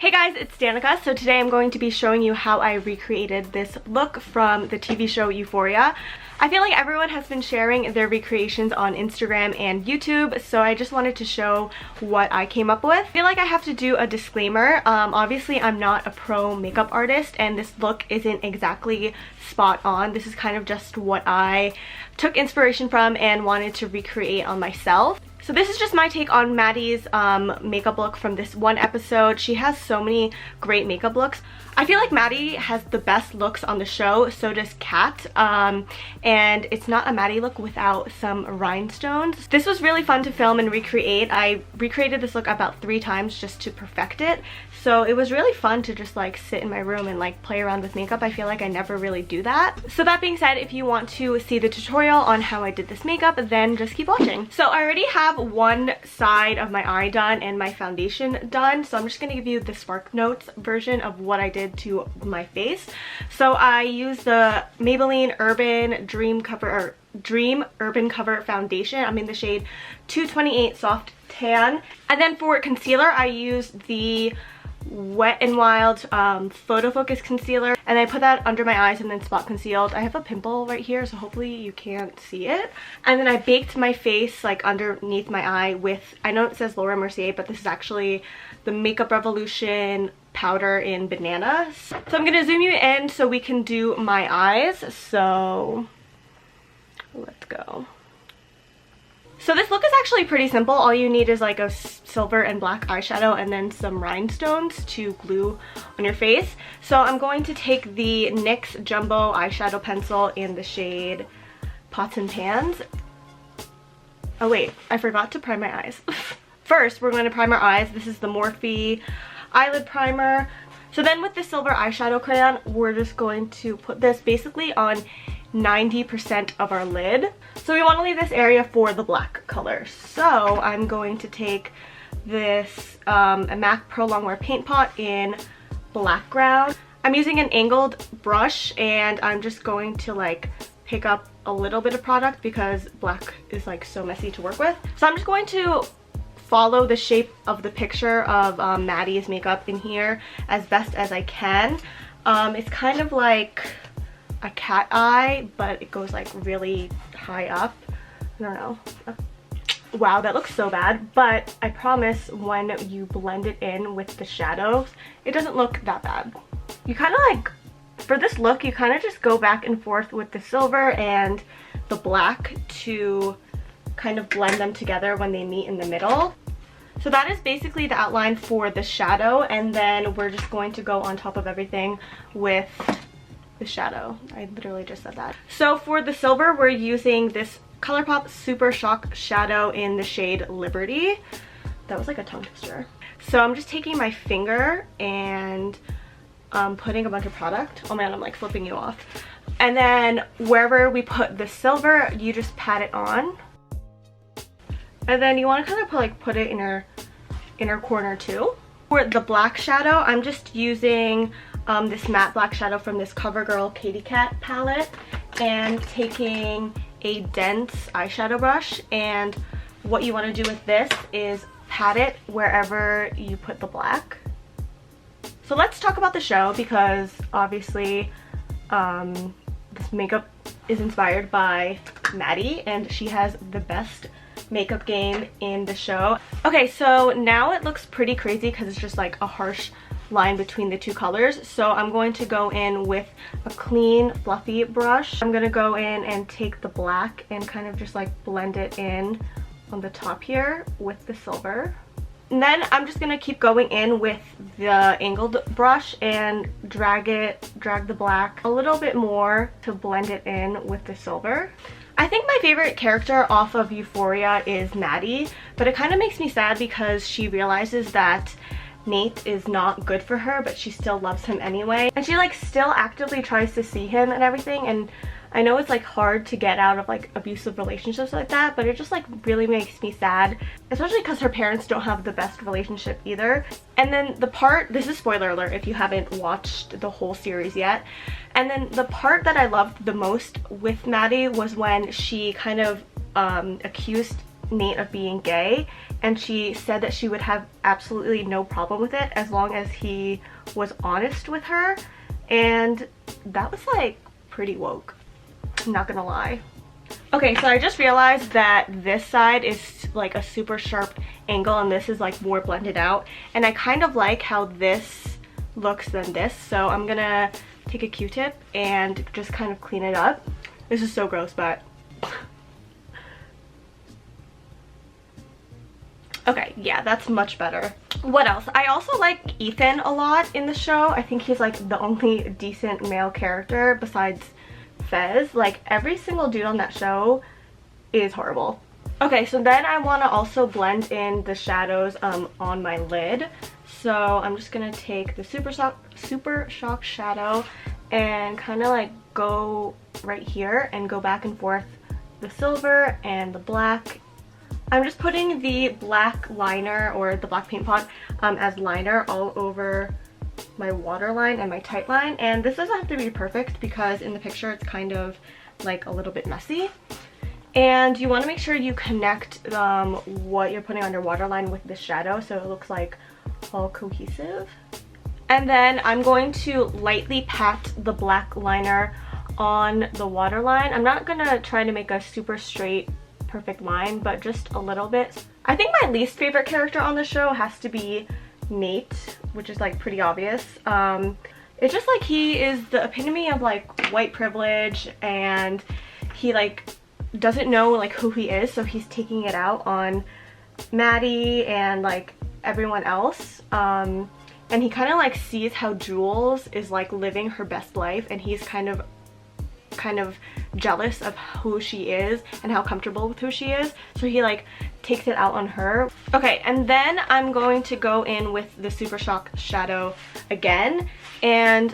Hey guys, it's Danica. So today I'm going to be showing you how I recreated this look from the TV show Euphoria. I feel like everyone has been sharing their recreations on Instagram and YouTube, so I just wanted to show what I came up with. I feel like I have to do a disclaimer. Obviously I'm not a pro makeup artist and this look isn't exactly spot on. This is kind of just what I took inspiration from and wanted to recreate on myself. So this is just my take on Maddy's makeup look from this one episode. She has so many great makeup looks. I feel like Maddy has the best looks on the show, so does Kat. And it's not a Maddy look without some rhinestones. This was really fun to film and recreate. I recreated this look about 3 times just to perfect it. So it was really fun to just like sit in my room and like play around with makeup. I feel like I never really do that. So that being said, if you want to see the tutorial on how I did this makeup, then just keep watching. So I already have one side of my eye done and my foundation done. So I'm just going to give you the Spark Notes version of what I did to my face. So I used the Maybelline Dream Urban Cover Foundation. I'm in the shade 228 Soft Tan. And then for concealer, I used the Wet n Wild Photo Focus Concealer, and I put that under my eyes and then spot concealed. I have a pimple right here, so hopefully you can't see it. And then I baked my face like underneath my eye with, I know it says Laura Mercier, but this is actually the Makeup Revolution powder in Banana. So I'm gonna zoom you in so we can do my eyes. So let's go. So this look is actually pretty simple. All you need is like a silver and black eyeshadow and then some rhinestones to glue on your face. So I'm going to take the NYX Jumbo eyeshadow pencil in the shade Pots and Pans. Oh wait, I forgot to prime my eyes. First, we're going to prime our eyes. This is the Morphe eyelid primer. So then with the silver eyeshadow crayon, we're just going to put this basically on 90% of our lid. So we want to leave this area for the black color. So I'm going to take this a MAC Pro Longwear paint pot in blackground. I'm using an angled brush and I'm just going to like pick up a little bit of product because black is like so messy to work with. So I'm just going to follow the shape of the picture of Maddy's makeup in here as best as I can. It's kind of like a cat eye, but it goes like really high up. I don't know. Wow, that looks so bad, but I promise when you blend it in with the shadows, it doesn't look that bad. You kind of like, for this look, you kind of just go back and forth with the silver and the black to kind of blend them together when they meet in the middle. So that is basically the outline for the shadow, and then we're just going to go on top of everything with the shadow. I literally just said that. So for the silver, we're using this ColourPop Super Shock shadow in the shade Liberty. That was like a tongue twister. So I'm just taking my finger and putting a bunch of product. Oh man, I'm like flipping you off. And then wherever we put the silver, you just pat it on. And then you want to kind of put it in your inner corner too. For the black shadow, I'm just using this matte black shadow from this Covergirl Katy Kat palette and taking a dense eyeshadow brush, and what you want to do with this is pat it wherever you put the black. So let's talk about the show, because obviously this makeup is inspired by Maddy and she has the best makeup game in the show. Okay, so now it looks pretty crazy because it's just like a harsh line between the two colors. So I'm going to go in with a clean fluffy brush. I'm gonna go in and take the black and kind of just like blend it in on the top here with the silver. And then I'm just gonna keep going in with the angled brush and drag the black a little bit more to blend it in with the silver. I think my favorite character off of Euphoria is Maddy, but it kind of makes me sad because she realizes that Nate is not good for her, but she still loves him anyway. And she like still actively tries to see him and everything, and I know it's like hard to get out of like abusive relationships like that, but it just like really makes me sad, especially because her parents don't have the best relationship either. And then the part, this is spoiler alert if you haven't watched the whole series yet, and then the part that I loved the most with Maddy was when she kind of accused Nate of being gay, and she said that she would have absolutely no problem with it as long as he was honest with her, and that was like pretty woke, I'm not gonna lie. Okay, so I just realized that this side is like a super sharp angle and this is like more blended out, and I kind of like how this looks than this, so I'm gonna take a Q-tip and just kind of clean it up. This is so gross, but okay, yeah, that's much better. What else? I also like Ethan a lot in the show. I think he's like the only decent male character besides Fez. Like every single dude on that show is horrible. Okay, so then I want to also blend in the shadows on my lid. So I'm just gonna take the Super Shock shadow and kind of like go right here and go back and forth the silver and the black. I'm just putting the black liner or the black paint pot as liner all over my waterline and my tight line, and this doesn't have to be perfect because in the picture it's kind of like a little bit messy, and you want to make sure you connect what you're putting on your waterline with the shadow so it looks like all cohesive. And then I'm going to lightly pat the black liner on the waterline. I'm not gonna try to make a super straight perfect line, but just a little bit. I think my least favorite character on the show has to be Nate, which is like pretty obvious. It's just like he is the epitome of like white privilege, and he like doesn't know like who he is, so he's taking it out on Maddy and like everyone else. And he kind of like sees how Jules is like living her best life, and he's kind of jealous of who she is and how comfortable with who she is, so he like takes it out on her. Okay, and then I'm going to go in with the Super Shock shadow again, and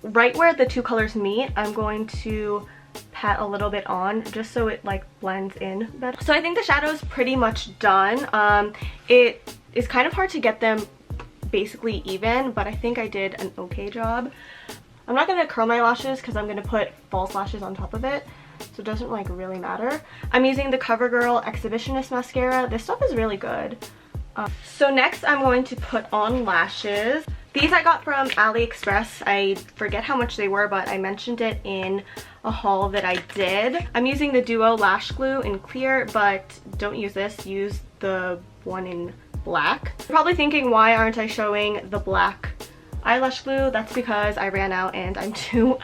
right where the two colors meet I'm going to pat a little bit on just so it like blends in better. So I think the shadow is pretty much done. It is kind of hard to get them basically even, but I think I did an okay job. I'm not going to curl my lashes because I'm going to put false lashes on top of it, so it doesn't like really matter. I'm using the Covergirl Exhibitionist mascara. This stuff is really good. So next I'm going to put on lashes. These I got from AliExpress. I forget how much they were, but I mentioned it in a haul that I did. I'm using the Duo Lash Glue in clear, but don't use this. Use the one in black. You're probably thinking, why aren't I showing the black eyelash glue? That's because I ran out and I'm too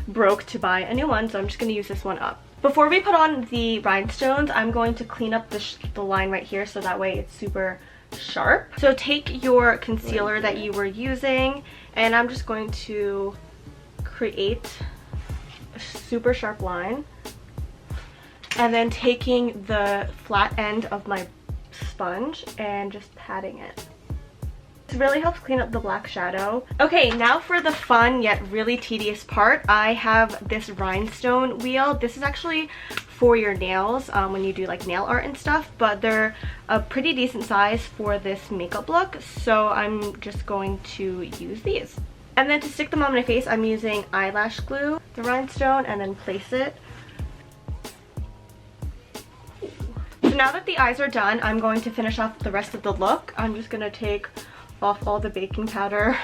broke to buy a new one, so I'm just going to use this one up. Before we put on the rhinestones, I'm going to clean up the line right here so that way it's super sharp. So take your concealer that you were using, and I'm just going to create a super sharp line, and then taking the flat end of my sponge and just patting it. This really helps clean up the black shadow. Okay, now for the fun yet really tedious part. I have this rhinestone wheel. This is actually for your nails when you do like nail art and stuff, but they're a pretty decent size for this makeup look, so I'm just going to use these. And then to stick them on my face, I'm using eyelash glue, the rhinestone, and then place it. So now that the eyes are done, I'm going to finish off the rest of the look. I'm just gonna take off all the baking powder.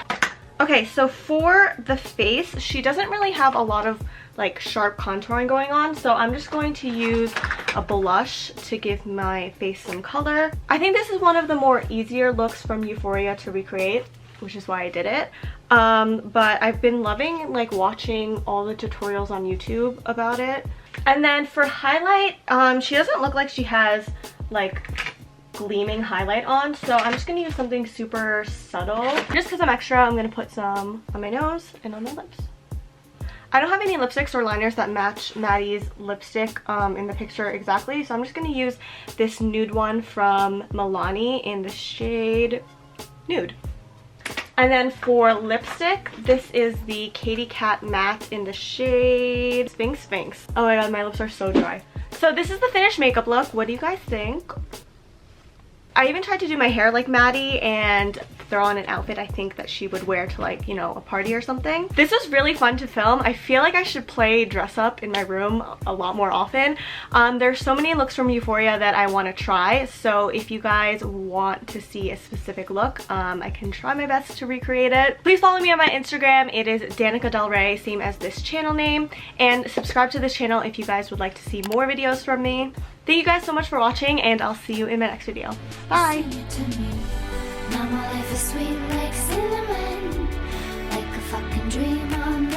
Okay, so for the face, she doesn't really have a lot of like sharp contouring going on, so I'm just going to use a blush to give my face some color. I think this is one of the more easier looks from Euphoria to recreate, which is why I did it. But I've been loving like watching all the tutorials on YouTube about it. And then for highlight, she doesn't look like she has like gleaming highlight on, so I'm just gonna use something super subtle. Just because I'm extra, I'm gonna put some on my nose and on my lips. I don't have any lipsticks or liners that match Maddy's lipstick in the picture exactly, so I'm just gonna use this nude one from Milani in the shade Nude. And then for lipstick, this is the Katy Kat matte in the shade Sphinx. Oh my god, my lips are so dry. So this is the finished makeup look. What do you guys think? I even tried to do my hair like Maddie and throw on an outfit I think that she would wear to, like, you know, a party or something. This was really fun to film. I feel like I should play dress up in my room a lot more often. There's so many looks from Euphoria that I want to try, so if you guys want to see a specific look, I can try my best to recreate it. Please follow me on my Instagram. It is Danica Del Rey, same as this channel name, and subscribe to this channel if you guys would like to see more videos from me. Thank you guys so much for watching, and I'll see you in my next video. Bye! Now my life is sweet like cinnamon, like a fucking dream on